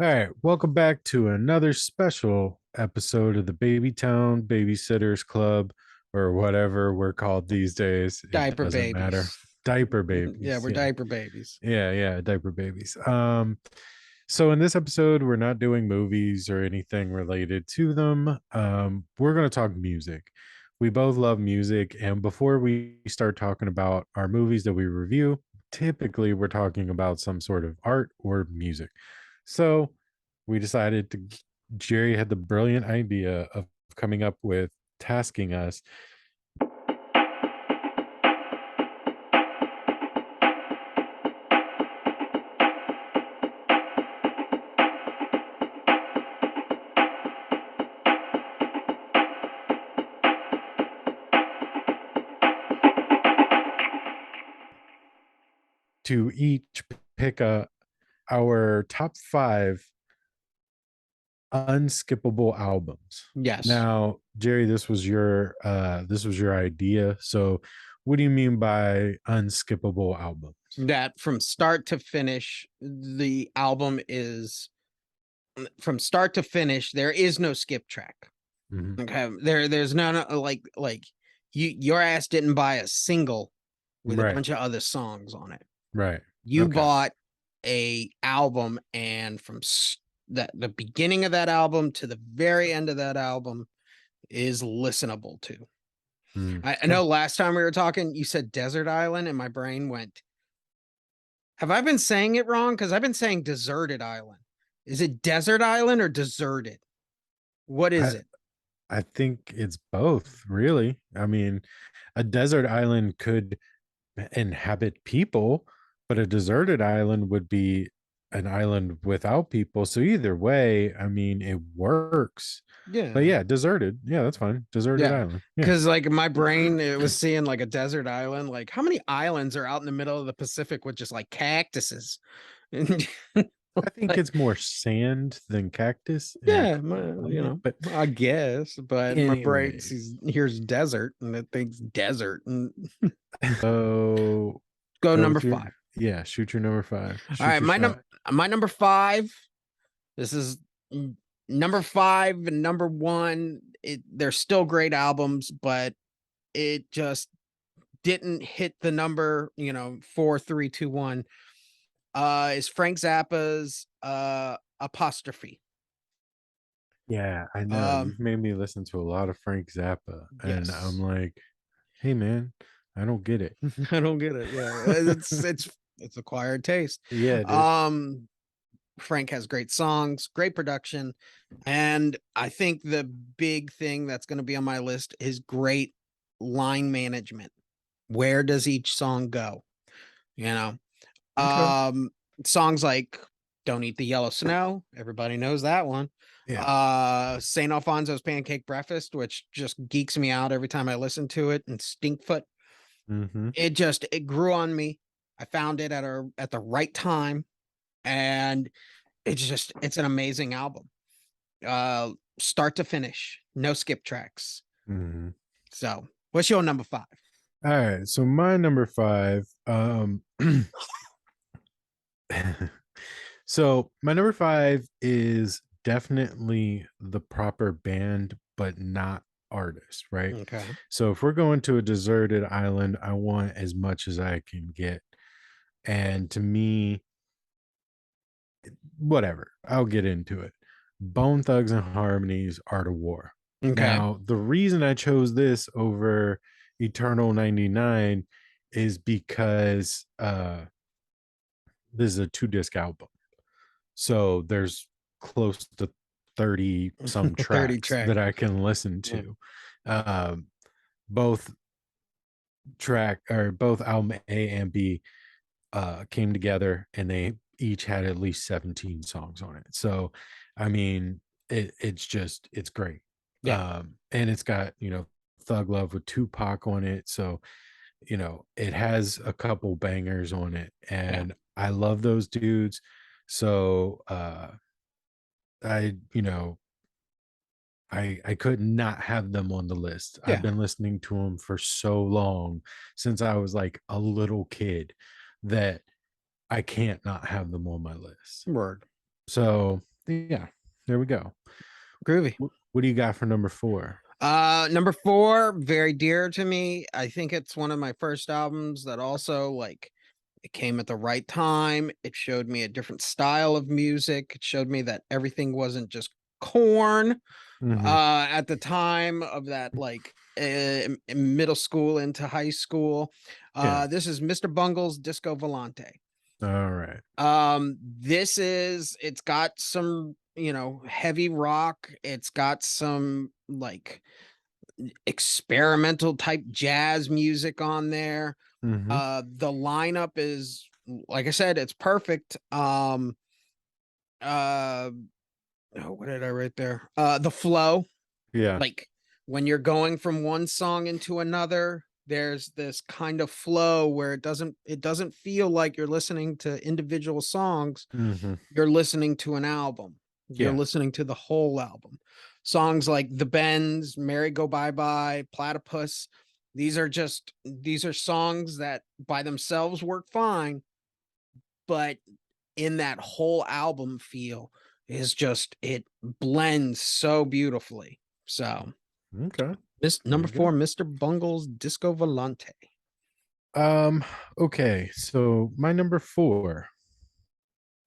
All right, welcome back to another special episode of the Baby Town Babysitters Club, or whatever we're called these days. It Diaper doesn't matter. babies. Diaper Yeah, babies. we're Yeah. diaper babies. Yeah, diaper babies. So in this episode, we're not doing movies or anything related to them. We're going to talk music. We both love music, and before we start talking about our movies that we review, typically we're talking about some sort of art or music. So we decided to, Jerry had the brilliant idea of coming up with tasking us to each pick our top five unskippable albums. Yes. Now, Jerry, this was your idea. So what do you mean by unskippable albums? That from start to finish, the album is from start to finish, there is no skip track. Mhm. Okay. There's no like your ass didn't buy a single with a Right. bunch of other songs on it. Right. You Okay. bought a album, and that the beginning of that album to the very end of that album is listenable to. I Okay. know last time we were talking, you said Desert Island, and my brain went, have I been saying it wrong? Because I've been saying Deserted Island. Is it Desert Island or Deserted? What is I it? I think it's both, really. I mean, a desert island could inhabit people, but a deserted island would be an island without people. So either way, I mean, it works. But Yeah. yeah, deserted. Yeah, that's fine. Deserted Yeah. island. Yeah. Because like my brain, it was seeing like a desert island. Like, how many islands are out in the middle of the Pacific with just like cactuses? And I think like, it's more sand than cactus in yeah, California. But I guess, but my brain anyway, sees here's desert and it thinks desert and so go go number with five. shoot your number five. All Shoot right, your shot. my number five. This is number five and number one. They're still great albums, but it just didn't hit the number. 4, 3, 2, 1. Is Frank Zappa's Apostrophe. Yeah, I know. Um, You've made me listen to a lot of Frank Zappa, and I'm yes, like, hey man, I don't get it. I don't get it. Yeah, it's acquired taste. Yeah, it is. Um, Frank has great songs, great production, and I think the big thing that's going to be on my list is great line management. Where does each song go? You know, Okay. um, songs like "Don't Eat the Yellow Snow," everybody knows that one. Yeah. Saint Alfonso's Pancake Breakfast, which just geeks me out every time I listen to it, and Stinkfoot. Mm-hmm. It grew on me. I found it at the right time, and it's an amazing album. Start to finish, no skip tracks. Mm-hmm. So, what's your number five? All right. So my number five, so my number five is definitely the proper band, but not artist, right? Okay. So if we're going to a deserted island, I want as much as I can get. And to me, whatever, I'll get into it. Bone Thugs and Harmony's Art of War. Okay. Now, the reason I chose this over Eternal 99 is because this is a 2 disc album. So there's close to 30 some 30 tracks track. that I can listen Yeah. to. Um, both both album A and B came together and they each had at least 17 songs on it. So I mean it's great. Yeah. And it's got, Thug Love with Tupac on it. So, it has a couple bangers on it Yeah. and I love those dudes. So I, I could not have them on the list. I've Yeah. been listening to them for so long since I was like a little kid that I can't not have them on my list. Word. So Yeah, there we go. Groovy. What do you got for number four? Number four, very dear to me. I think it's one of my first albums that also like it came at the right time. It showed me a different style of music. It showed me that everything wasn't just corn. Hmm. At the time of that, like in middle school into high school. Yeah. This is Mr. Bungle's Disco Volante. All right. It's got some, heavy rock. It's got some like experimental type jazz music on there. Hmm. The lineup is, like I said, it's perfect. Uh, oh, what did I write there? The flow, Yeah. like when you're going from one song into another, there's this kind of flow where it doesn't feel like you're listening to individual songs. Hmm. You're listening to an album. You're Yeah. listening to the whole album. Songs like The Bends, Merry Go Bye Bye, Platypus. These are songs that by themselves work fine, but in that whole album feel is just it blends so beautifully. So Okay. this There number you go. four, Mr. Bungle's Disco Volante. Um, okay, so my number four.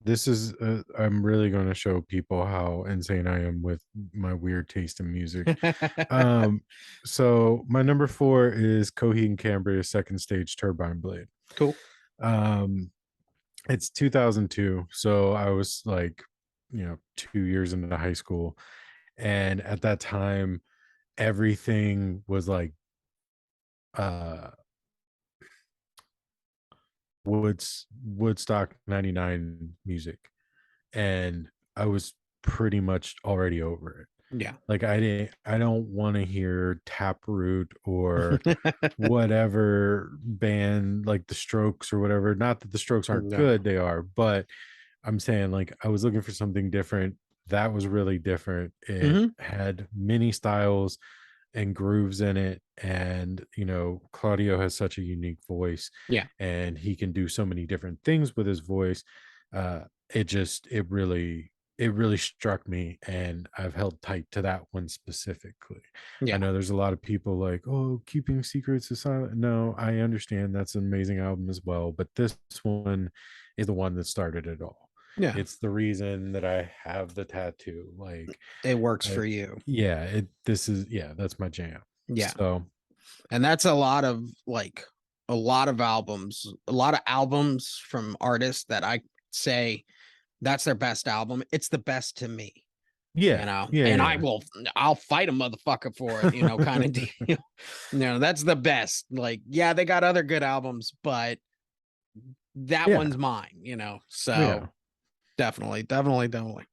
This is I'm really going to show people how insane I am with my weird taste in music. Um, so my number four is Coheed and Cambria's Second Stage Turbine Blade. Cool. Um, it's 2002, so I was like, 2 years into high school, and at that time, everything was like uh Woodstock 99 music, and I was pretty much already over it. Yeah. Like, I don't wanna hear Taproot or whatever band, like The Strokes or whatever. Not that The Strokes aren't No. good, they are, but I'm saying, like, I was looking for something different. That was really different. It Hmm. had many styles and grooves in it, and, Claudio has such a unique voice, Yeah. and he can do so many different things with his voice. It really struck me, and I've held tight to that one specifically. I Yeah. know there's a lot of people like, "Oh, Keeping Secrets is silent." No, I understand that's an amazing album as well, but this one is the one that started it all. Yeah. It's the reason that I have the tattoo. Like, It works I for you. yeah, that's my jam. Yeah. So, And that's a lot of albums from artists that I say that's their best album. It's the best to me, yeah, yeah, and yeah. I'll fight a motherfucker for it, kind of deal. That's the best. Like, yeah, they got other good albums, but that Yeah, one's mine, yeah. So definitely, definitely, definitely.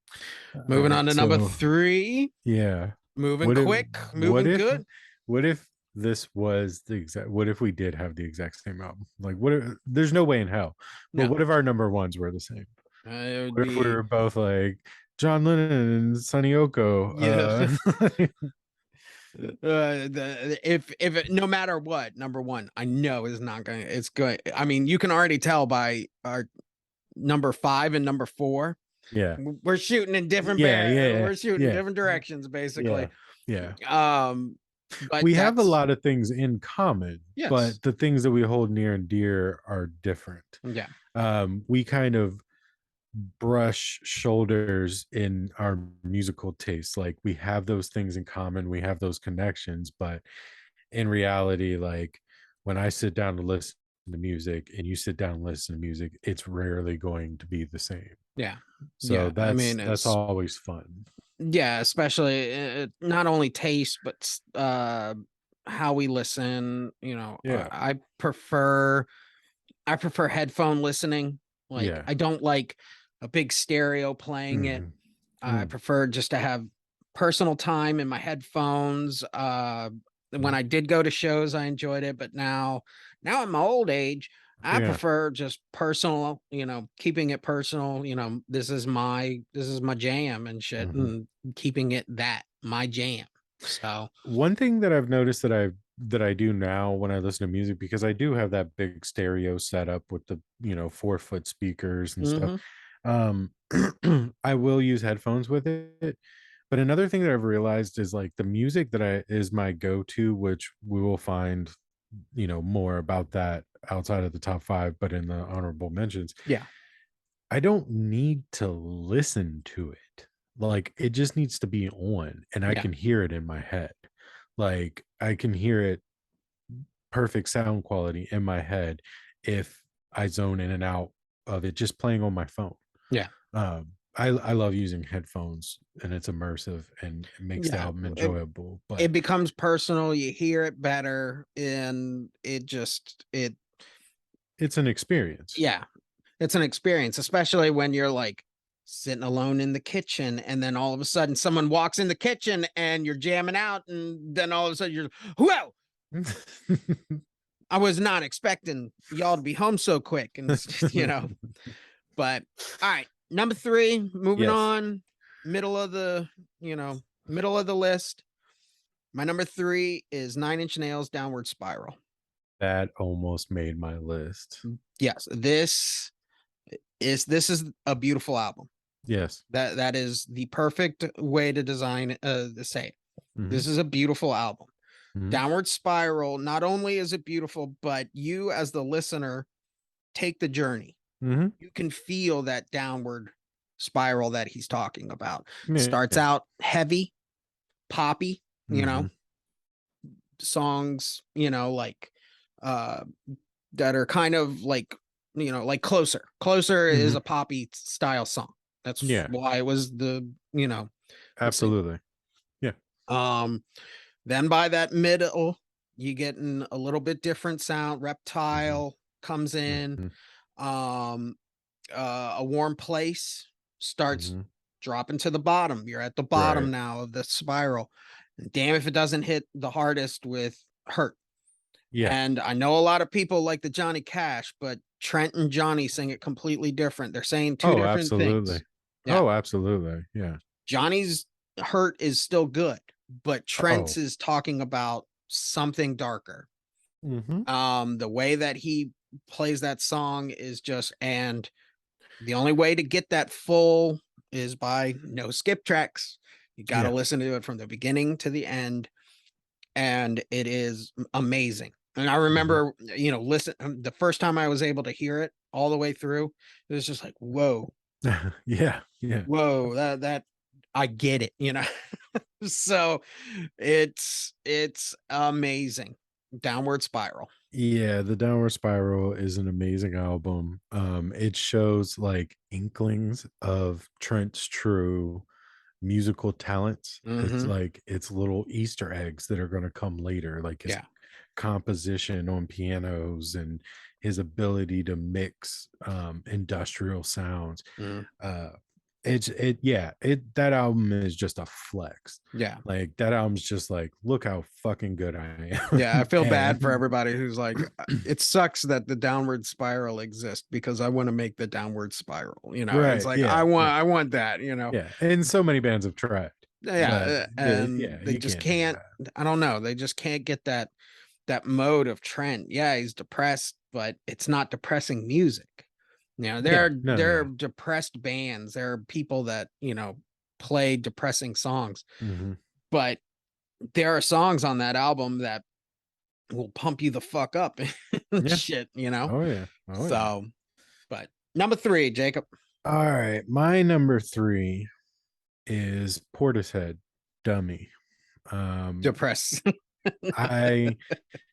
All Moving on right, to number so three. yeah. Moving What if quick, what moving if good. what if this was the exact what if we did have the exact same album? Like, what if there's no way in hell, but No, what if our number ones were the same? it would What if we be were both like John Lennon and Sonny Oko? yeah. No matter what, number one, I know is not going to, it's good. I mean, you can already tell by our number five and number four, Yeah. we're shooting in different Yeah, yeah, we're shooting yeah, different directions, basically. yeah, yeah. But We have a that's, lot of things in common, yes. but the things that we hold near and dear are different. Yeah. We kind of brush shoulders in our musical tastes. Like, we have those things in common, we have those connections, but in reality, like, when I sit down to listen to music and you sit down and listen to music, it's rarely going to be the same. Yeah. So Yeah. I that's mean, that's it's, always fun. yeah, especially not only taste, but how we listen. Yeah. I prefer headphone listening. Like, Yeah. I don't like a big stereo playing it. Mhm. I Mm. prefer just to have personal time in my headphones. When Mm. I did go to shows, I enjoyed it, but now at my old age, I Yeah. prefer just personal, keeping it personal. This is my jam and shit, Mhm. and keeping it that my jam. So, One thing that I've noticed that I do now when I listen to music, because I do have that big stereo setup with the 4-foot speakers and stuff. mhm. Um, I will use headphones with it. But another thing that I've realized is like the music that I is my go-to, which we will find, more about that outside of the top five, but in the honorable mentions. Yeah. I don't need to listen to it. Like it just needs to be on and I Yeah. can hear it in my head. Like I can hear it perfect sound quality in my head if I zone in and out of it just playing on my phone. Yeah. I love using headphones and it's immersive and it makes the Yeah. album It, enjoyable, but it becomes personal. You hear it better, and it's an experience. yeah, it's an experience, especially when you're like sitting alone in the kitchen, and then all of a sudden someone walks in the kitchen and you're jamming out, and then all of a sudden you're, whoa, I was not expecting y'all to be home so quick. And but all right, number three, moving Yes, on, middle of the, you know, middle of the list. My number three is Nine Inch Nails Downward Spiral. that almost made my list. Yes, this is a beautiful album. Yes. That is the perfect way to design to say it. Hmm. This is a beautiful album. Hmm. Downward Spiral, not only is it beautiful, but you as the listener take the journey. Hmm. You can feel that downward spiral that he's talking about. Starts Yeah. out heavy, poppy, you know, Hmm. songs, like uh that are kind of like, like Closer. Closer is Hmm. a poppy style song. That's Yeah, why it was the single. absolutely. Yeah. Um then by that middle, you getting a little bit different sound. Hmm. Reptile comes in. Hmm. Um A Warm Place starts Hmm. dropping to the bottom. You're at the bottom Right. now of the spiral. And damn if it doesn't hit the hardest with Hurt. Yeah. And I know a lot of people like the Johnny Cash, but Trent and Johnny sing it completely different. They're saying two Oh, different absolutely. things. Yeah. Oh, absolutely. Yeah. Johnny's Hurt is still good, but Trent's Oh. is talking about something darker. Hmm. The way that he plays that song is just, and the only way to get that full is by no skip tracks. You got to Yeah. listen to it from the beginning to the end, and it is amazing. And I Hmm. remember, listen, the first time I was able to hear it all the way through, it was just like, whoa, Yeah. Yeah. whoa, that I get it. So it's amazing. Downward Spiral. Yeah, The Downward Spiral is an amazing album. It shows like inklings of Trent's true musical talents. It's Hmm. like it's little Easter eggs that are going to come later, like his Yeah. composition on pianos and his ability to mix industrial sounds. Mhm. Uh it that album is just a flex. Yeah. Like that album's just like, look how fucking good I Yeah, I am. feel bad for And everybody who's like, it sucks that the downward spiral exists because I want to make the downward spiral. It's right, like I yeah, want yeah, I want that. yeah. And so many bands have tried, but Yeah, and yeah, they you just can't do can't. that. I don't know. They just can't get that mode of Trent. Yeah, he's depressed, but it's not depressing music. Yeah, no, there are no. depressed bands. There are people that play depressing songs, Hmm. but there are songs on that album that will pump you the fuck up and Yeah. shit. Oh yeah. Oh yeah. So, but number three, Jacob, All right. My number three is Portishead, Dummy. Um, depressed. I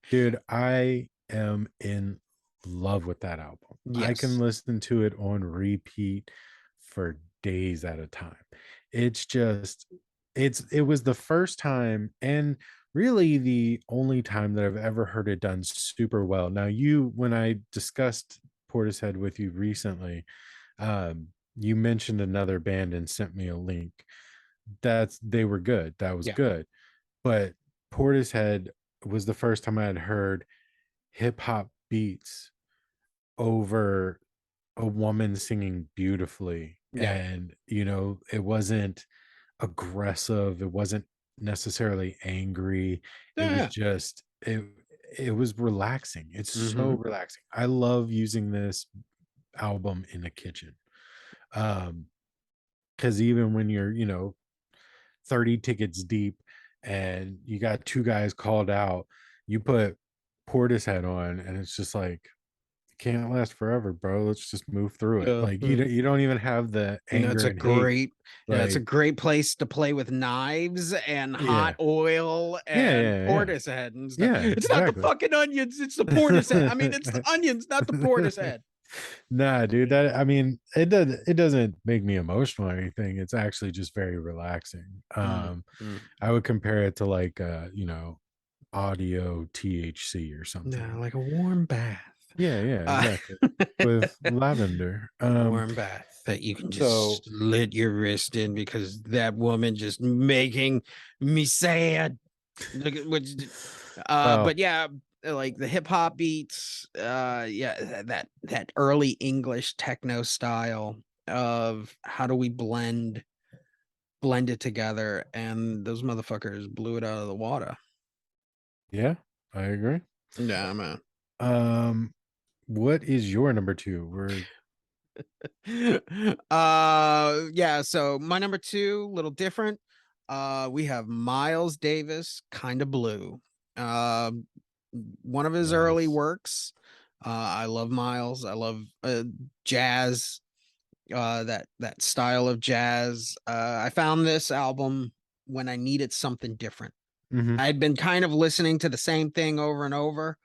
Dude, I am in love with that album. I can Yes. listen to it on repeat for days at a time. It's just it was the first time and really the only time that I've ever heard it done super well. Now you when I discussed Portishead with you recently, you mentioned another band and sent me a link. They were good. That was Yeah. good. But Portishead was the first time I had heard hip hop beats over a woman singing beautifully. Yeah. And, it wasn't aggressive. It wasn't necessarily angry. It Yeah. was Yeah. just, it was relaxing. It's so Mm-hmm. relaxing. I love using this album in the kitchen. Um, because even when you're, 30 tickets deep and you got two guys called out, you put Portishead on, and it's just like, it can't last forever, bro. Let's just move through it. Yeah, Like yeah. you don't even have the That's anger a and hate. great yeah, it's a Like, great place to play with knives and hot yeah, oil yeah, and yeah, yeah, Portishead and stuff. yeah, It's not the exactly. fucking onions, it's the Portishead. I mean, it's the onions, not the Portishead. Nah, dude. That I mean, it doesn't make me emotional or anything. It's actually just very relaxing. Mm, mm. I would compare it to like audio THC or Yeah, something. like a warm bath. Yeah, yeah, Uh, exactly. With lavender. warm bath that you can just So slit your wrist in because that woman just making me sad. Look at what well, but yeah, like the hip hop beats, yeah, that early English techno style of how do we blend it together, and those motherfuckers blew it out of the water. yeah, I agree. Yeah, man. Um, what is your number two? Yeah, so my number two, little different. We have Miles Davis, kind of blue. Um one of his early Nice. works. I love Miles. I love jazz, that style of jazz. I found this album when I needed something different. Mm-hmm. I had been kind of listening to the same thing over and over,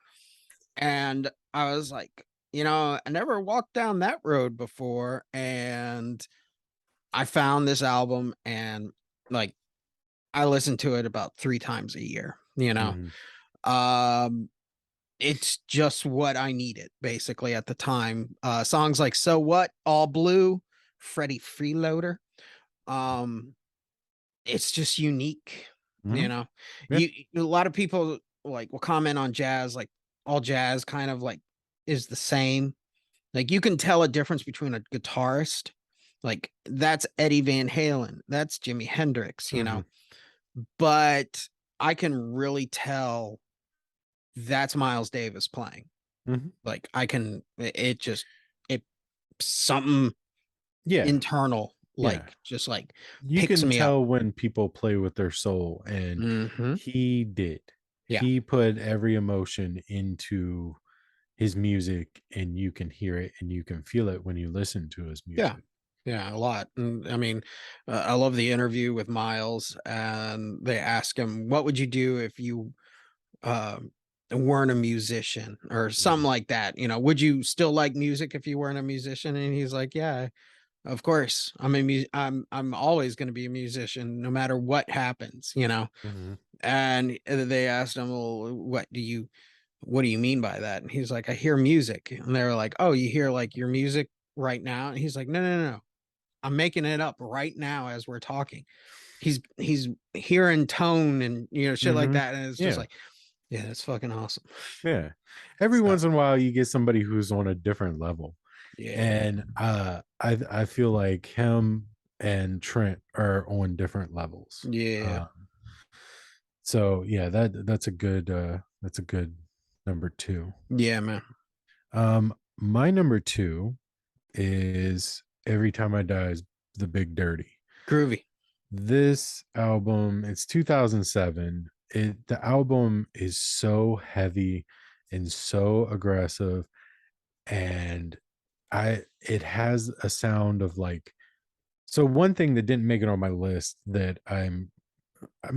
and I was like, I never walked down that road before, and I found this album, and like I listen to it about 3 times a year. Mm-hmm. Um, it's just what I needed basically at the time. Songs like "So What," "All Blue," "Freddie Freeloader." Um, it's just unique. Mm-hmm. You know, Yeah. you a lot of people like will comment on jazz, like all jazz kind of like is the same. Like you can tell a difference between a guitarist, like that's Eddie Van Halen, that's Jimi Hendrix, Mm-hmm. but I can really tell that's Miles Davis playing. Mm-hmm. Like I can, it just, it something Yeah. internal, Yeah. like just like You picks can me up. tell when people play with their soul, and Hmm. he did. Yeah. He put every emotion into his music, and you can hear it and you can feel it when you listen to his Yeah. music. Yeah. A lot. And I mean, I love the interview with Miles, and they ask him, what would you do if you um weren't a musician or something Mhm. like that? Would you still like music if you weren't a musician? And he's like, yeah, of course. I'm always going to be a musician no matter what happens. Mhm. And they asked him, well, what do you mean by that? And he's like, I hear music. And they're like, oh, you hear like your music right now? And he's like, no, no, no, no. I'm making it up right now as we're talking. He's hearing tone and shit like Mhm. that. And it's just Yeah. like, yeah, that's fucking awesome. Yeah. Every So once in a while you get somebody who's on a different level. yeah. And I feel like him and Trent are on different levels. Yeah. So yeah, that's a good number two. Yeah, man. My number two is Every Time I Die is the Big Dirty. Groovy. This album, it's 2007. The album is so heavy and so aggressive, and I it has a sound of like, so one thing that didn't make it on my list that I'm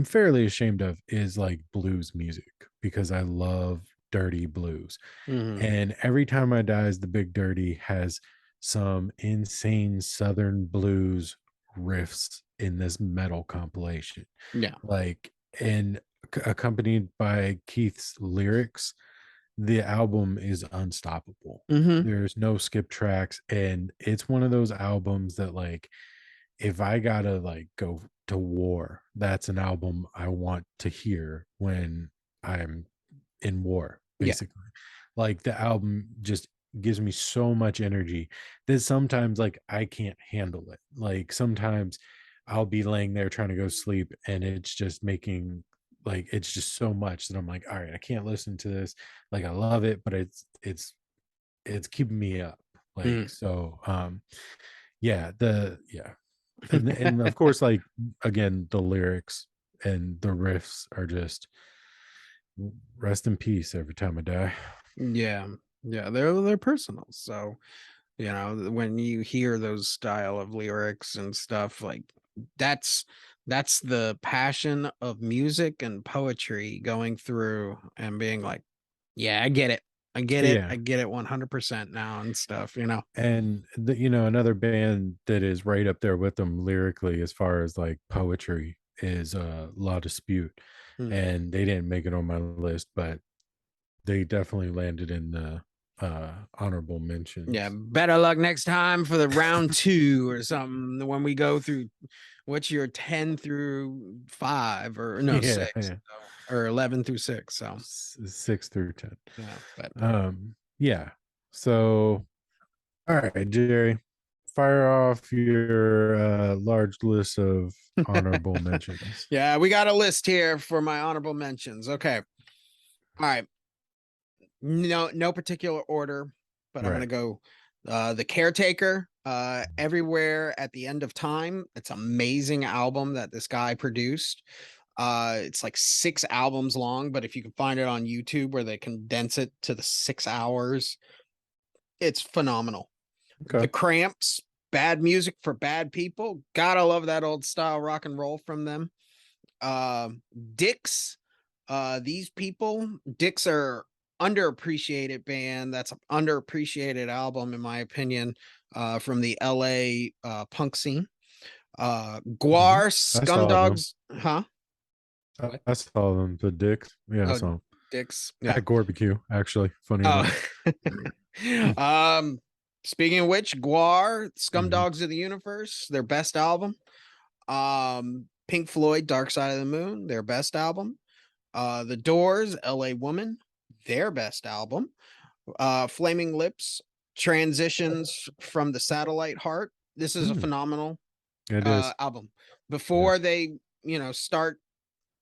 fairly ashamed of is like blues music, because I love dirty blues. Hmm. And Every Time I Die is the Big Dirty has some insane Southern blues riffs in this metal compilation. Yeah. Like, and accompanied by Keith's lyrics, the album is unstoppable. Hmm. There's no skip tracks. And it's one of those albums that, like, if I gotta like go to war, that's an album I want to hear when I'm in war, Yeah. basically. Like the album just gives me so much energy that sometimes like I can't handle it. Like sometimes I'll be laying there trying to go sleep, and it's just making, like, it's just so much that I'm like, all right, I can't listen to this. Like I love it, but it's keeping me up. Like Mm. so yeah, and of course, like again, the lyrics and the riffs are just rest in peace every time I die. Yeah. Yeah, they're personal. So, when you hear those style of lyrics and stuff, like that's that's the passion of music and poetry going through and being like, yeah, I get it. I get it. I Yeah. get it 100% now and stuff. And another band that is right up there with them lyrically as far as like poetry is Law Dispute. Hmm. And they didn't make it on my list, but they definitely landed in the honorable Yeah, mentions. better luck next time for the round two or something when we go through what's your 10 through 5 or no Yeah, 6 yeah. or 11 through 6. So, 6 through 10. yeah, but Yeah. So all right, Jerry, fire off your large list of honorable mentions. yeah, we got a list here for my honorable mentions. Okay. All right. No particular order, but I'm going to Right. go The Caretaker, Everywhere at the End of Time. It's an amazing album that this guy produced. It's like 6 albums long, but if you can find it on YouTube where they condense it to the 6 hours, it's phenomenal. The Okay. Cramps, Bad Music for Bad People. Gotta love that old style rock and roll from them. Uh, Dicks, these people, Dicks are underappreciated band. That's an underappreciated album, in my opinion, from the LA punk scene. Hmm. Guar, I saw them. Scumdogs, huh? What? I saw them. The Dicks. Yeah, I Oh, saw them Dicks. Yeah. at Barbecue. Actually, funny Oh. enough. um, Speaking of which, Guar, Hmm. Scumdogs of the Universe, their best album. Pink Floyd, Dark Side of the Moon, their best album. The Doors, LA Woman, their best album. Flaming Lips, Transitions from the Satellite Heart. This is a Mm, phenomenal it is. album. Yeah. Before they, start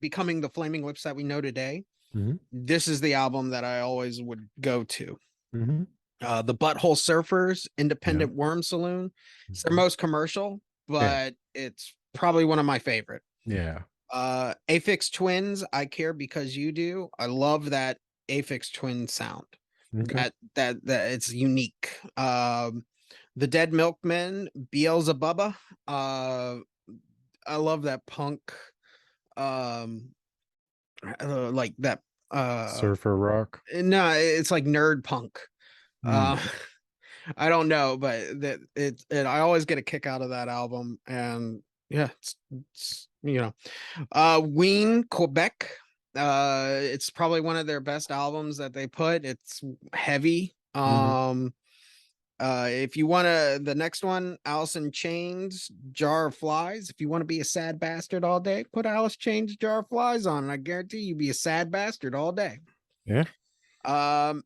becoming the Flaming Lips that we know today, Hmm. this is the album that I always would go to. Hmm. The Butthole Surfers, Yeah. Independent Worm Saloon. It's their Hmm. most commercial, Yeah. but it's probably one of my favorite. Yeah. Aphex Twins, I Care Because You Do. I love that Aphex Twin sound. Okay. That it's unique. The Dead Milkmen, Beelzebubba. Uh I love that punk like that Surfer Rock. no, it's like nerd punk. Mm. Uh I don't know, but I always get a kick out of that album and yeah, Ween, Quebec. It's probably one of their best albums that they put. It's heavy. Hmm. If you want to, the next one, Alice in Chains, Jar of Flies. If you want to be a sad bastard all day, put Alice Chains, Jar of Flies on, and I guarantee you be a sad bastard all day. Yeah.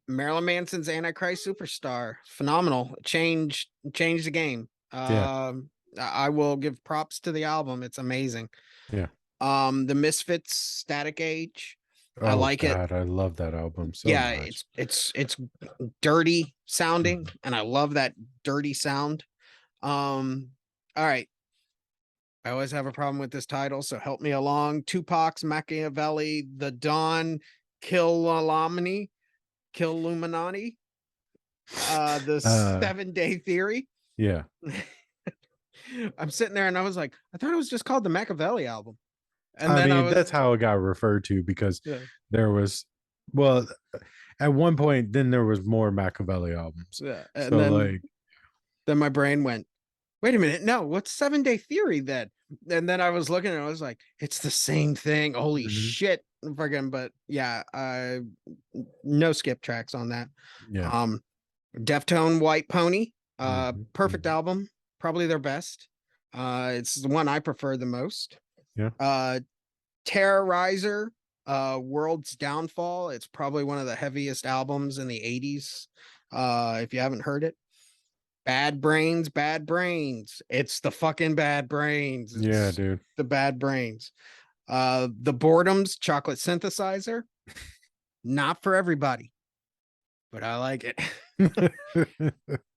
Marilyn Manson's Antichrist Superstar, phenomenal. Changed the game. Yeah. I will give props to the album. It's amazing. Yeah. The Misfits, Static Age. I Oh like it. God, I love that album so Yeah, much. it's dirty sounding, Mhm. and I love that dirty sound. All right. I always have a problem with this title, so help me along. Tupac's Machiavelli, The Dawn, Kill Illuminati, Kill Illuminati, the Uh, 7 Day Theory. yeah. I'm sitting there and I was like, I thought it was just called the Machiavelli album. And I then I mean, that's was, how it got referred to because yeah, there was, well, at one point, then there was more Machiavelli albums. yeah. And So, like, then my brain went, wait a minute, no, what's 7 Day Theory then? And then I was looking and I was like, it's the same thing. Holy mhm, shit. Friggin', but yeah, no skip tracks on that. yeah. Um, Deftone White Pony, Hmm. perfect Hmm. album, probably their best. It's the one I prefer the most. Yeah. Uh, Terrorizer, World's Downfall. It's probably one of the heaviest albums in the 80s. If you haven't heard it. Bad Brains, Bad Brains. It's the fucking Bad Brains. Yeah, It's dude. the Bad Brains. The Boredoms, Chocolate Synthesizer. Not for everybody, but I like it.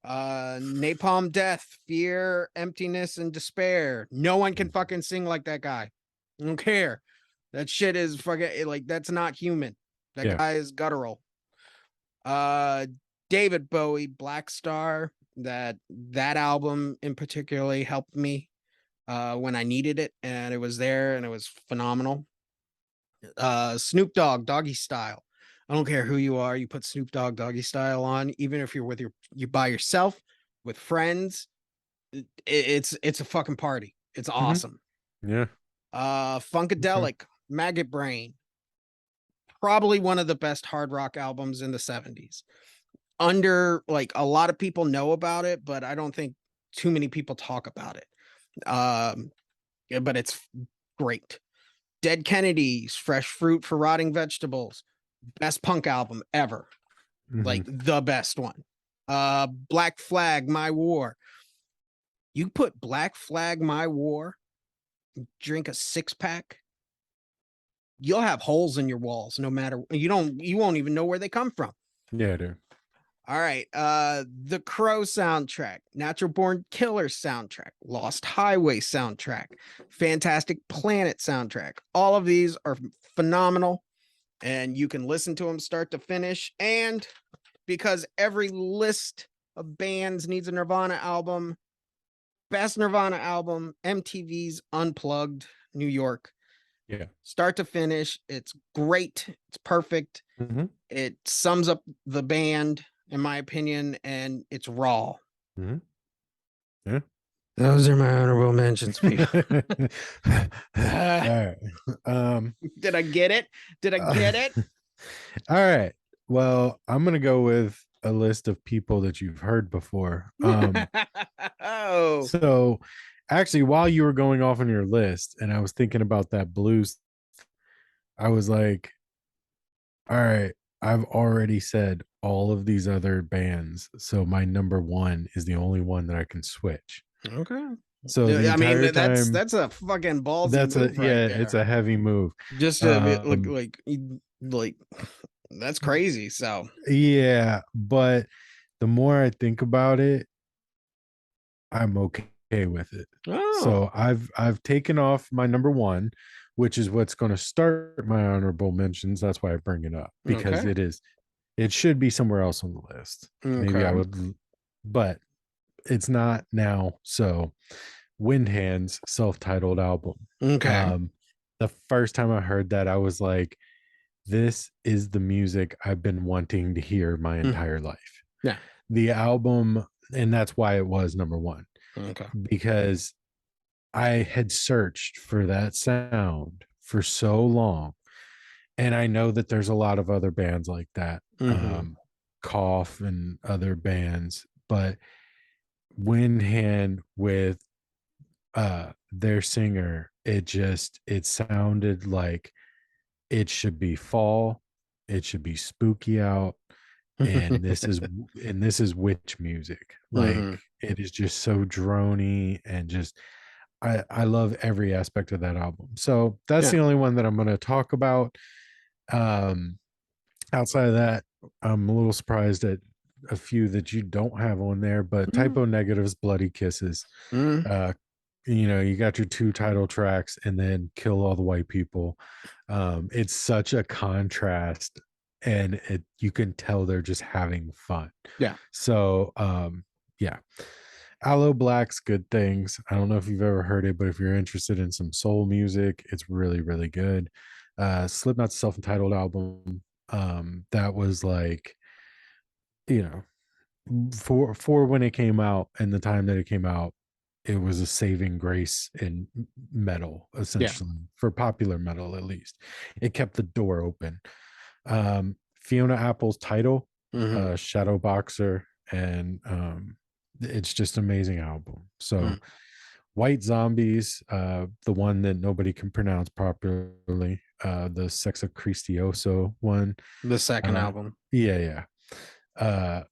Napalm Death, Fear, Emptiness, and Despair. No one can fucking sing like that guy. I don't care. That shit is fucking like that's not human. That Yeah. guy is guttural. Uh David Bowie, Black Star. That album in particularly helped me when I needed it, and it was there and it was phenomenal. Snoop Dogg, Doggy Style. I don't care who you are, you put Snoop Dogg Doggy Style on, even if you're with you by yourself, with friends, it's a fucking party. It's Hmm. awesome. Yeah. Okay. Funkadelic, Maggot Brain, probably one of the best hard rock albums in the 70s. Under like a lot of people know about it, but I don't think too many people talk about it. Yeah, but it's great. Dead Kennedys, Fresh Fruit for Rotting Vegetables, best punk album ever. Hmm. Like the best one. Black Flag, My War. You put Black Flag, My War, drink a 6-pack, you'll have holes in your walls no matter you won't even know where they come from. Yeah, dude. All right. The Crow soundtrack, Natural Born Killers soundtrack, Lost Highway soundtrack, Fantastic Planet soundtrack. All of these are phenomenal, and you can listen to them start to finish. And because every list of bands needs a Nirvana album, best Nirvana album, MTV's Unplugged New York. Yeah. Start to finish, it's great. It's perfect. Hmm. It sums up the band, in my opinion, and it's raw. Hmm. Yeah. Those are my honorable mentions, people. All Uh, right. Um, did I get it? Did I get it? all right. Well, I'm gonna go with a list of people that you've heard before. Oh, So actually, while you were going off on your list, and I was thinking about that blues, I was like, all right, I've already said all of these other bands, so my number one is the only one that I can switch. okay. So the I mean, entire time, that's a fucking ballsy that's a move right yeah, it's there. a heavy move. Just to be, Um, like that's crazy. So, yeah, but the more I think about it, I'm okay with it. oh, So I've taken off my number one, which is what's going to start my honorable mentions. That's why I bring it up because okay, it should be somewhere else on the list. Maybe I okay, would, but it's not now. So Windhand's self-titled album. okay. Um, the first time I heard that, I was like, this is the music I've been wanting to hear my Mm, entire life. yeah. The album, and that's why it was number one, Okay. because I had searched for that sound for so long. And I know that there's a lot of other bands like that, Mm-hmm. Cough and other bands, but Windhand with their singer, it sounded like it should be fall, it should be spooky out, and this is witch music. Mm-hmm. Like it is just so drony and just I love every aspect of that album. So that's Yeah. the only one that I'm going to talk about. Um, outside of that, I'm a little surprised at a few that you don't have on there, but Mm-hmm. Typo Negative's Bloody Kisses. Mm-hmm. Uh, you got your two title tracks and then Kill All the White People. It's such a contrast and you can tell they're just having fun. Yeah. So yeah. Aloe Black's Good Things. I don't know if you've ever heard it, but if you're interested in some soul music, it's really, really good. Slipknot's self-entitled album. That was like, you know, for when it came out and the time that it came out, it was a saving grace in metal, Yeah. essentially, for popular metal at least. It kept the door open. Fiona Apple's Title, Mm-hmm. Shadow Boxer, and it's just an amazing album. So Mm. White Zombies, the one that nobody can pronounce properly, the Sexa Cristioso one. The second Uh, album. yeah, yeah.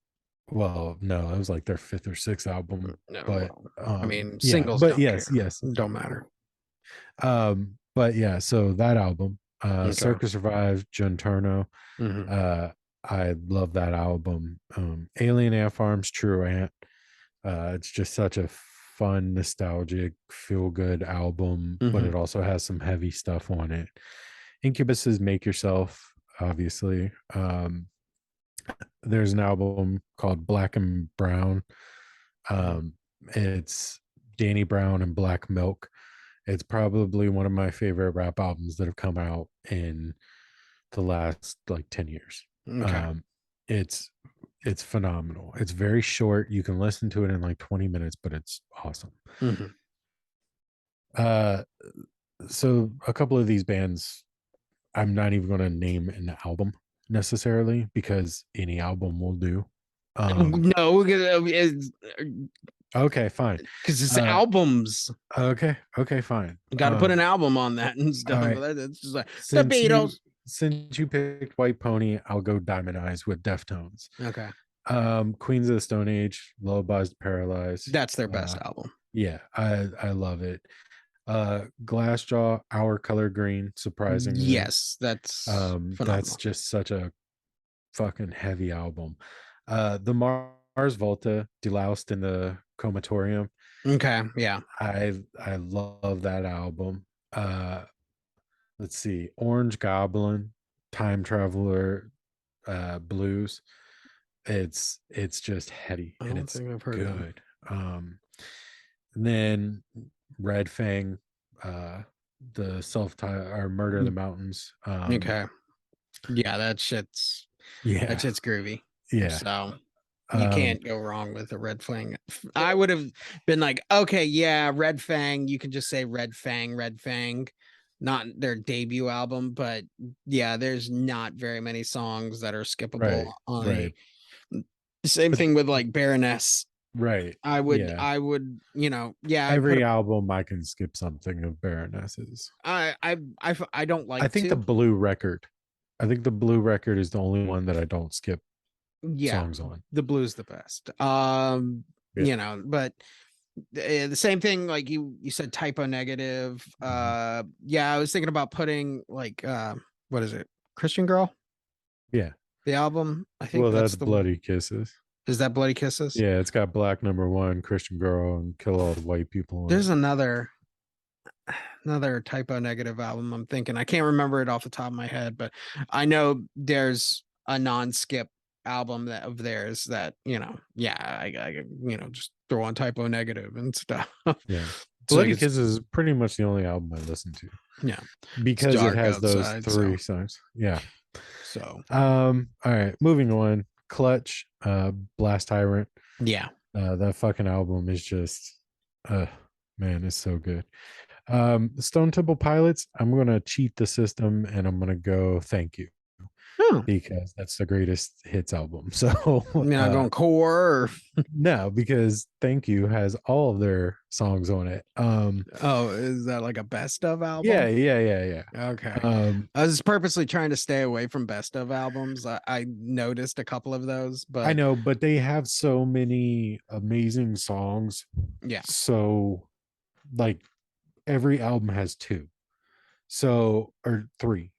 Well, no, it was like their fifth or sixth album, No, but well, I mean, yeah, singles but don't yes, care. yes. Don't matter. But yeah, so that album, Okay. Circus Survive, Junturno, Mm-hmm. I love that album. Alien Ant Farm's True Ant. It's just such a fun, nostalgic, feel good album, but Hmm. it also has some heavy stuff on it. Incubus's Make Yourself, obviously. There's an album called Black and Brown. Um, it's Danny Brown and Black Milk. It's probably one of my favorite rap albums that have come out in the last like 10 years. Okay. Um, it's it's phenomenal. It's very short. You can listen to it in like 20 minutes, but it's awesome. Hmm. Uh so a couple of these bands I'm not even going to name an album necessarily because any album will do. Um No, okay, fine. because it's Uh albums. okay, fine. You got to put an album on that and All stuff. right. It's just like the Since you Beatles. since you picked White Pony, I'll go Diamond Eyes with Deftones. Okay, Queens of the Stone Age, Lullabies to Paralyze. that's their best album. Yeah, I love it. Glassjaw, Our Color Green, surprisingly. Yes, that's That's phenomenal. just such a fucking heavy album. The Mars Volta, Deloused in the Comatorium. Okay, yeah. I love that album. Let's see, Orange Goblin, Time Traveler, Blues. It's just heavy I and don't it's think I've heard of them. good. And then Red Fang, uh, the self title or Murder in the Mountains. Okay, yeah, that Yeah, shit's groovy. yeah. So you Um, can't go wrong with a Red Fang. I would have been like, okay, yeah, Red Fang. You can just say Red Fang, not their debut album, but yeah, there's not very many songs that are skippable right, on right, a. Same but thing with like Baroness. right, yeah. I would, yeah, I put Every a, album I can skip something of Baroness's. I don't I like think the to. Blue record. I think the Blue record is the only one that I don't skip Yeah, songs on. the blues the best. Yeah. But the same thing like you said typo negative. Mhm. Yeah, I was thinking about putting like what is it? Christian Girl, Yeah. the album. I think Well, that's that's the Bloody Kisses. is that Bloody Kisses? Yeah, it's got Black Number One, Christian Girl, and Kill All the White People on There's it. another typo negative album I'm thinking. I can't remember it off the top of my head, but I know there's a non-skip album that of theirs that, yeah, I just throw on typo negative and stuff. Yeah. So Bloody it's Kisses is pretty much the only album I listen to yeah, it's because it dark has those outside, so three songs. Yeah. so All right, moving on. Clutch, Blast Tyrant. yeah. That fucking album is just uh man, it's so good. Stone Temple Pilots, I'm gonna cheat the system and I'm gonna go Thank You Oh, because that's the greatest hits album. So you're not going core or no, because Thank You has all of their songs on it. oh, is that like a best of Yeah, album? yeah, yeah, yeah. Okay. Um, I was purposely trying to stay away from best of albums. I noticed a couple of those, I but know, but they have so many amazing songs. yeah. So like every album has two. So or three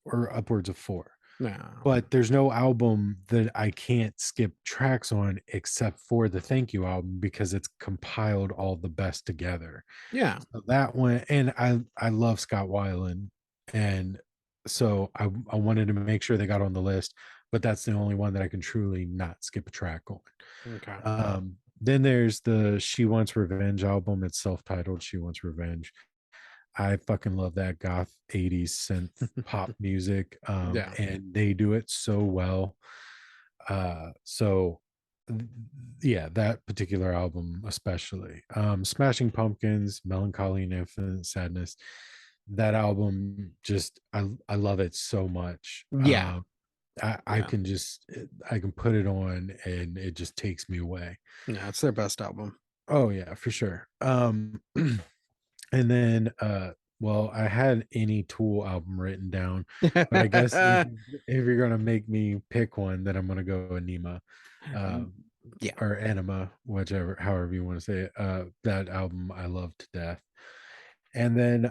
or upwards of four. No. But there's no album that I can't skip tracks on except for the Thank You album because it's compiled all the best together. Yeah. So that one, and I love Scott Weiland, and so I wanted to make sure they got on the list, but that's the only one that I can truly not skip a track on. Okay. Then there's the She Wants Revenge album. It's self-titled She Wants Revenge. I fucking love that goth 80s synth pop music. Yeah. And they do it so well. So yeah, that particular album especially. Smashing Pumpkins, Melancholy and Infinite Sadness. That album just I love it so much. Yeah. I Yeah. can just I can put it on and it just takes me away. Yeah. It's their best album. Oh yeah, for sure. And then well, I had any Tool album written down, but I guess if you're gonna make me pick one, then I'm gonna go Anima, um, Yeah. or Anima, whichever, however you want to say it. That album I love to death. And then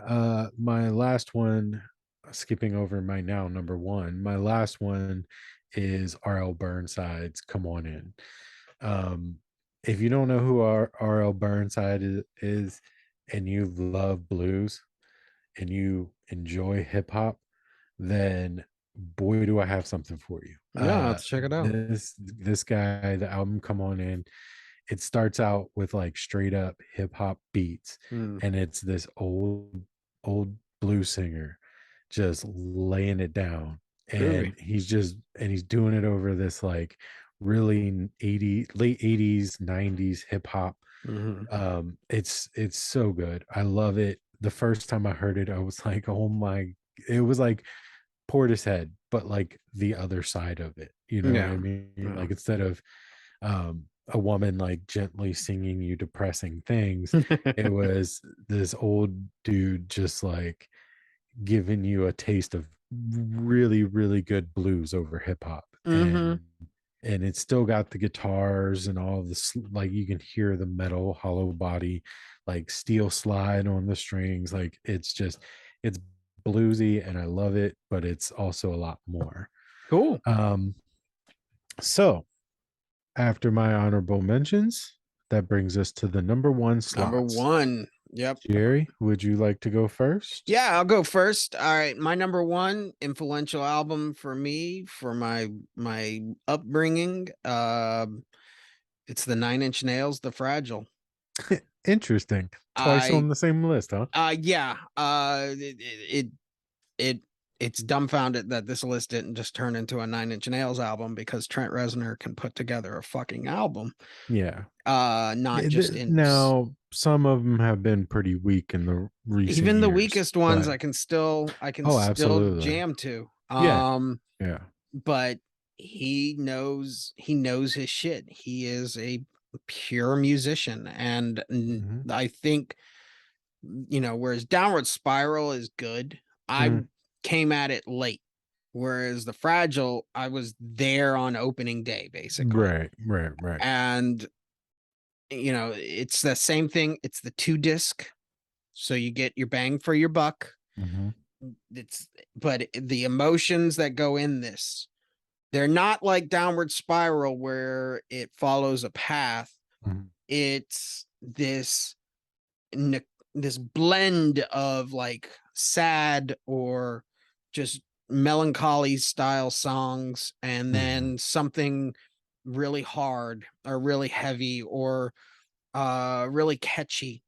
my last one, skipping over my now number one, my last one is R.L. Burnside's "Come On In." Um, if you don't know who R.L. Burnside is, and you love blues and you enjoy hip hop, then boy, do I have something for you. Yeah, let's check it out. This guy, the album "Come On In," it starts out with like straight up hip hop beats, Mm, and it's this old blues singer just laying it down, groovy. and he's doing it over this like really 80 late 80s 90s hip hop. Hmm. It's so good. I love it. The first time I heard it, I was like, oh my, it was like Portishead, but like the other side of it. You know what I Yeah. mean? Yeah. Like instead of a woman like gently singing you depressing things, it was this old dude just like giving you a taste of really, really good blues over hip hop. Hmm. And it's still got the guitars and all this, like you can hear the metal hollow body, like steel slide on the strings. Like it's bluesy and I love it, but it's also a lot more. Cool. Um, so after my honorable mentions, that brings us to the number one Number slots. one. Yep. Jerry, would you like to go first? Yeah, I'll go first. All right, my number one influential album for me for my upbringing. It's the Nine Inch Nails, The Fragile. Interesting. Twice I on the same list, huh? yeah, it it's dumbfounded that this list didn't just turn into a Nine Inch Nails album because Trent Reznor can put together a fucking album. Yeah. Not just in Now, some of them have been pretty weak in the recent even the years, weakest ones but I can oh, still absolutely. jam to. Yeah. Yeah. But he knows his shit. He is a pure musician, and Hmm. I think whereas Downward Spiral is good, I Hmm. came at it late. Whereas the Fragile, I was there on opening day basically, Right. Right. Right. and it's the same thing. It's the 2 disc, so you get your bang for your buck. Hmm. It's but the emotions that go in this, they're not like Downward Spiral where it follows a path. Hmm. It's this blend of like sad or just melancholy style songs, and Hmm. then something really hard or really heavy or really catchy,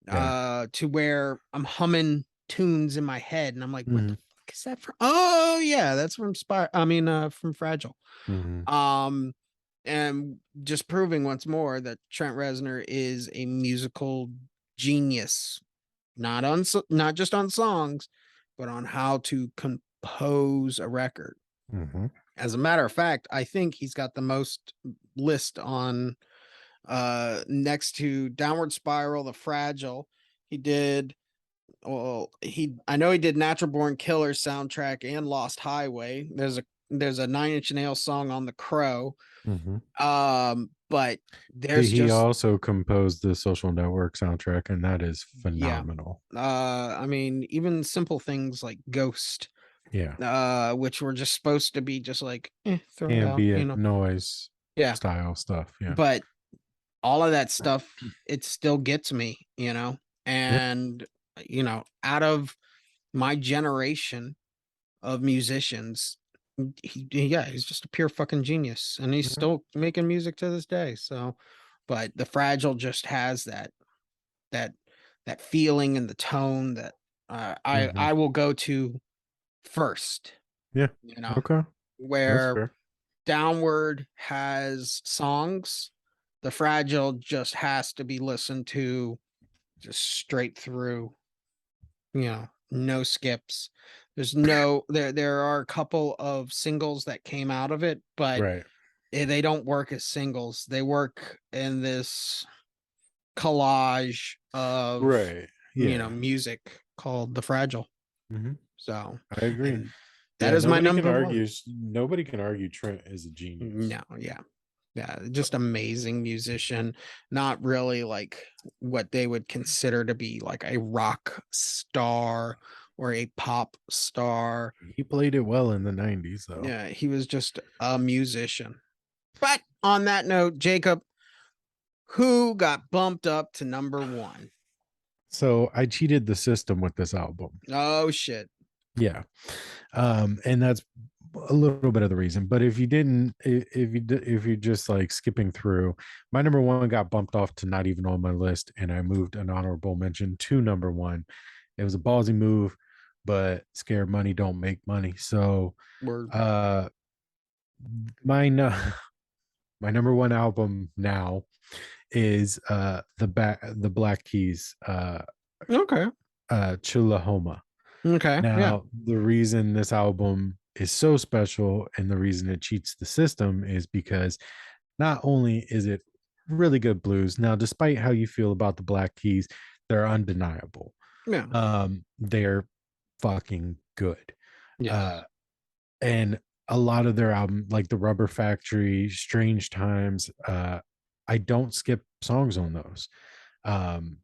Yeah. to where I'm humming tunes in my head and I'm like, what the Hmm. fuck is that from? Oh yeah, that's from from Fragile. Hmm. Um, and just proving once more that Trent Reznor is a musical genius, not just on songs, but on how to compose a record. Hmm. As a matter of fact, I think he's got the most list on next to Downward Spiral, The Fragile. He did I know he did Natural Born Killers soundtrack and Lost Highway. There's a Nine Inch Nails song on The Crow. Hmm. But there's He just also composed the Social Network soundtrack, and that is yeah. phenomenal. I mean, even simple things like Ghost, Yeah. which were just supposed to be just like throw it out, Ambient noise Yeah. style stuff. Yeah. But all of that stuff, it still gets me, Yeah. and out of my generation of musicians, yeah, he's just a pure fucking genius, and he's Yeah. still making music to this day. So, but the Fragile just has that that feeling and the tone that I Hmm. I will go to first. Yeah. You know, Okay. That's where fair. Downward has songs, the Fragile just has to be listened to just straight through, no skips. There are a couple of singles that came out of it, but Right. they don't work as singles. They work in this collage of, Right. Yeah. music called The Fragile. Hmm. So, I agree. and that Yeah. is my Nobody can number one. argue. Nobody can argue Trent is a No, genius. yeah. Yeah, just amazing musician, not really like what they would consider to be like a rock star or a pop star. He played it well in the 90s, though. Yeah, he was just a musician. But on that note, Jacob, who got bumped up to number one? So I cheated the system with this album. Oh shit. Yeah. And that's a little bit of the reason. But if you didn't, if you just like skipping through, my number one got bumped off to not even on my list, and I moved an honorable mention to number one. It was a ballsy move, but scared money don't make money. So Word. uh my nu- my number one album now is the Black Keys Okay. Chillahoma. Okay. Yeah. Now, the reason this album is so special and the reason it cheats the system is because not only is it really good blues, now, despite how you feel about the Black Keys, they're undeniable. Yeah. They're fucking good. Yes. Uh, and a lot of their album, like the Rubber Factory, Strange Times, I don't skip songs on those. Um,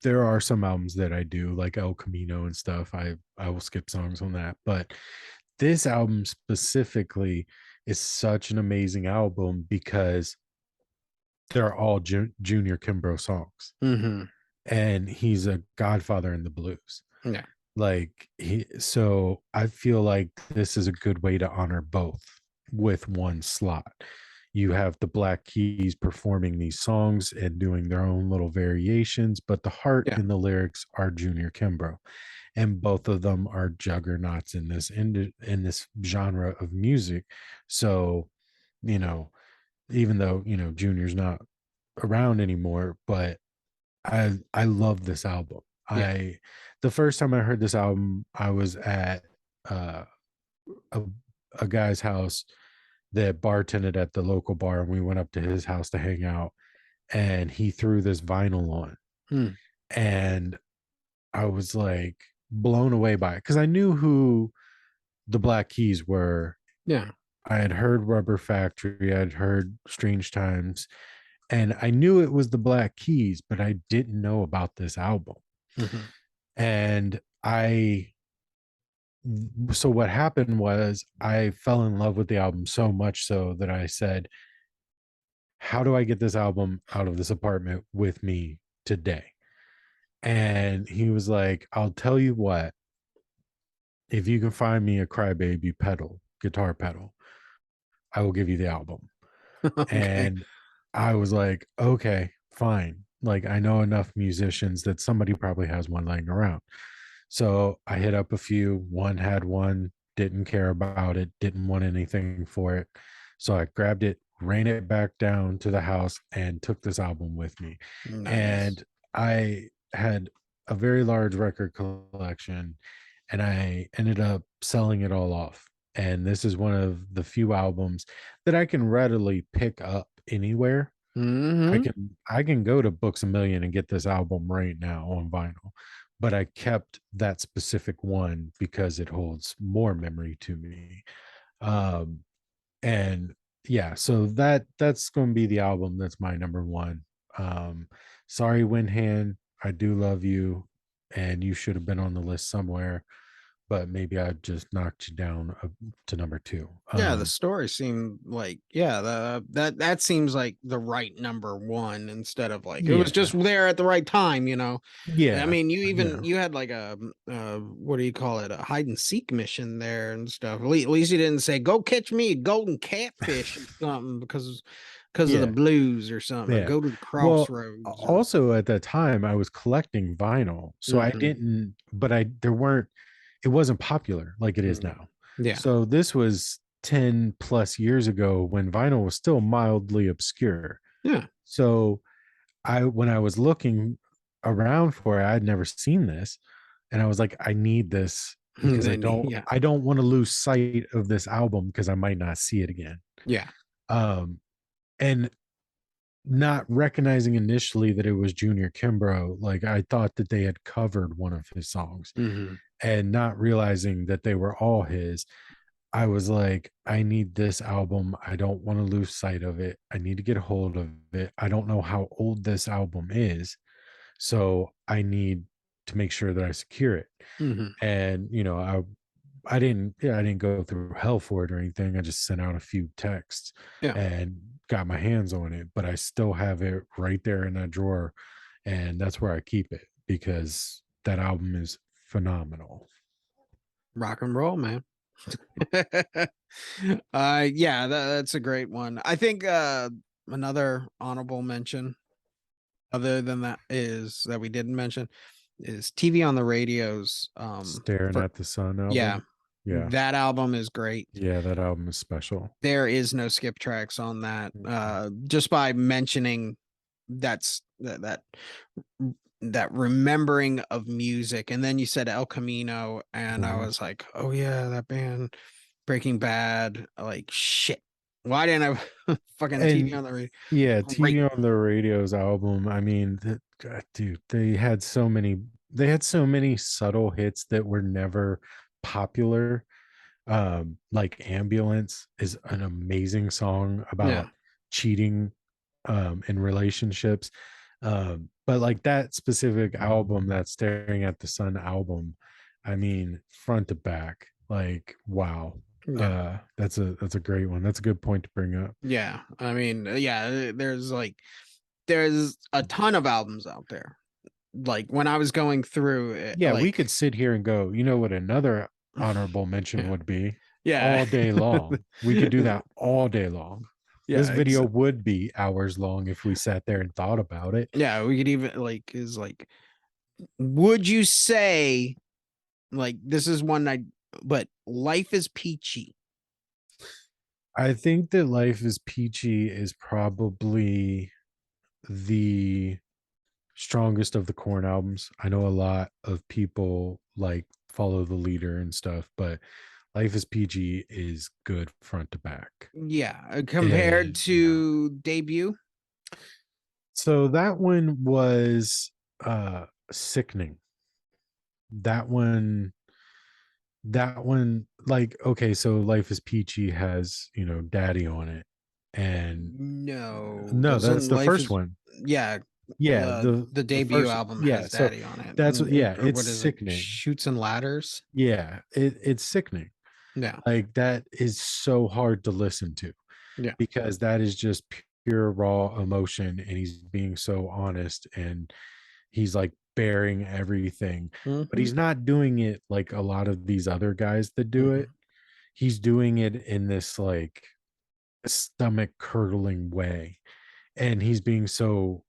there are some albums that I do, like El Camino and stuff. I will skip songs on that, but this album specifically is such an amazing album because they're all Junior Kimbrough songs, Mm-hmm. and he's a godfather in the blues. Yeah. So I feel like this is a good way to honor both with one slot. You have the Black Keys performing these songs and doing their own little variations, but the heart Yeah. in the lyrics are Junior Kimbrough, and both of them are juggernauts in this genre of music. So, you know, even though Junior's not around anymore, but I love this album. Yeah. I The first time I heard this album, I was at uh, a a guy's house that bartended at the local bar, and we went up to his house to hang out, and he threw this vinyl on, Mm. and I was like blown away by it because I knew who the Black Keys were. Yeah. I had heard Rubber Factory, I'd heard Strange Times, and I knew it was the Black Keys, but I didn't know about this album. Mm-hmm. And so what happened was I fell in love with the album so much so that I said, how do I get this album out of this apartment with me today? And he was like, I'll tell you what, if you can find me a Crybaby guitar pedal, I will give you the album. Okay. And I was like, okay, fine. Like, I know enough musicians that somebody probably has one laying around. So I hit up a few. One had one, didn't care about it, didn't want anything for it. So I grabbed it, ran it back down to the house, and took this album with me. Nice. And I had a very large record collection, and I ended up selling it all off. And this is one of the few albums that I can readily pick up anywhere. Mm-hmm. I can go to Books a Million and get this album right now on vinyl, but I kept that specific one because it holds more memory to me. Um, and yeah, so that's going to be the album that's my number one. Um, Sorry, Windhand, I do love you, and you should have been on the list somewhere, but maybe I just knocked you down to number two. Yeah, the story seemed like that seems like the right number one instead of like it was just Yeah, there at the right time, you know. I yeah, mean, yeah, you had like a what do you call it, a hide and seek mission there and stuff. At least you didn't say go catch me a golden catfish or something because of the yeah. blues or something, or Yeah. go to the Well, crossroads or also at that time I was collecting vinyl. So I Mhm, didn't, but I there weren't it wasn't popular like it is mhm. now. Yeah. So this was 10 plus years ago when vinyl was still mildly obscure. Yeah. So I when I was looking around for it, I'd never seen this. And I was like, I need this because Then yeah. I don't want to lose sight of this album because I might not see it again. Yeah. Um and not recognizing initially that it was Junior Kimbrough, like I thought that they had covered one of his songs, Mhm. and not realizing that they were all his. I was like, I need this album. I don't want to lose sight of it. I need to get a hold of it. I don't know how old this album is. So I need to make sure that I secure it. Mhm. And I didn't go through hell for it or anything. I just sent out a few texts Yeah. and got my hands on it, but I still have it right there in that drawer, and that's where I keep it because that album is phenomenal. Rock and roll, man. Yeah, that's a great one. I think another honorable mention other than that is that we didn't mention is TV on the radios. Staring For at the Sun Yeah, album. Yeah. that album is great. Yeah, that album is special. There is no skip tracks on that. Mhm. Just by mentioning that that remembering of music, and then you said El Camino, and I Mhm. was like, oh yeah, that band, Breaking Bad. Like shit, why didn't I fucking TV And on the radio? yeah, Great. TV on the Radio's album. I mean, God, dude, they had so many subtle hits that were never popular. Like Ambulance is an amazing song Yeah. about cheating in relationships. But like that specific album, that Staring at the Sun album, I mean, front to back, like wow. Yeah. That's a great one. That's a good point to bring up. Yeah. I mean, yeah, there's a ton of albums out there. Like when I was going through it, Yeah, we like could sit here and go, you know what another honorable mention yeah. would be? Yeah. All day long. We could do that all day long. This Yeah, video would be hours long if we sat there and thought about it. yeah, we could even like is like would you say like this is one I but Life is Peachy. I think that Life is Peachy is probably the strongest of the Corn albums. I know a lot of people like Follow the Leader and stuff, but Life is Peachy is good front to back. Yeah, compared Yeah. to debut. So that one was sickening. That one like okay, so Life is Peachy has, Daddy on it. And No, no, that's doesn't the Life first is one. yeah, Yeah, the the debut first album yeah, has so Daddy on it. that's what yeah, Or it's what is it? sickening. Shoots and Ladders? Yeah, it's sickening. Yeah. Like that is so hard to listen to Yeah. because that is just pure raw emotion and he's being so honest and he's like bearing everything, but Mhm. he's not doing it like a lot of these other guys that do it. Mhm. He's doing it in this like stomach curdling way. And he's being so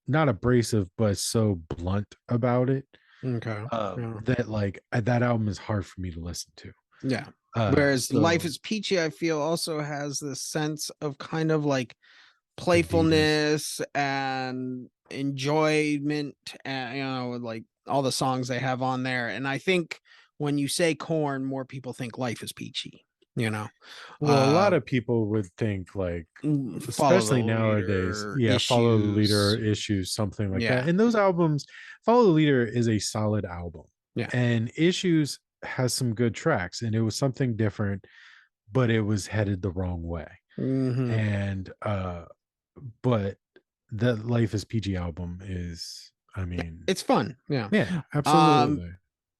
not abrasive, but so blunt about it. Okay. Yeah. That like that album is hard for me to listen to. Yeah. Whereas Life So is Peachy, I feel also has this sense of kind of like the Beatles. playfulness and enjoyment, and like all the songs they have on there. And I think when you say Corn, more people think Life is Peachy. You know, Well, a lot uh, of people would think like, Follow the especially nowadays, Leader, yeah, Follow the Leader, Issues. Issues, something like that. Yeah. And those albums, Follow the Leader is a solid album. Yeah. And Issues has some good tracks and it was something different, but it was headed the wrong way. Hmm. And but the Life is PG album is, I mean, It's fun. Yeah. yeah, Um, absolutely.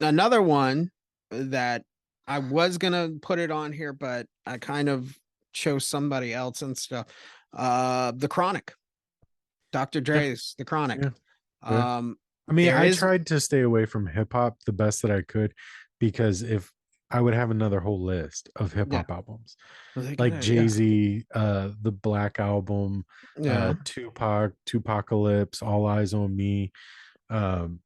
Another one that I was gonna put it on here, but I kind of chose somebody else and stuff. The Chronic, Dr. Yeah, Dre's The Chronic. yeah, yeah. Um, I mean, there I is tried to stay away from hip hop the best that I could because if I would have another whole list of hip yeah, hop albums, they like gotta, yeah, Jay-Z, the Black Album, yeah. Tupac, Tupacalypse, All Eyes on Me, um,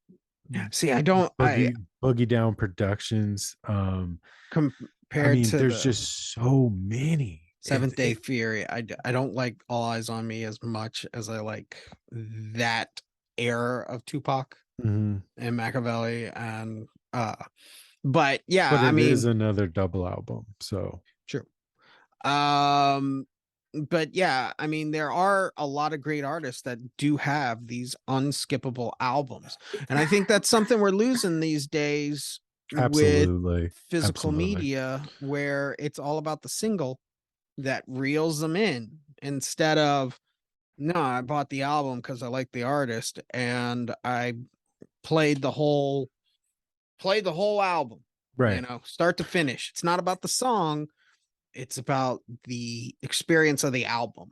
See, I don't I Boogie Down Productions. I compared mean, to there's the just so many. Seventh Day Fury, I don't like All Eyes on Me as much as I like that era of Tupac Mhm. and Machiavelli and but yeah, But I it is mean, another double album, so true. Um, but yeah, I mean, there are a lot of great artists that do have these unskippable albums. And I think that's something we're losing these days with absolutely, physical absolutely. media, where it's all about the single that reels them in instead of, no, I bought the album because I like the artist and I played the whole album, Right. start to finish. It's not about the song, it's about the experience of the album.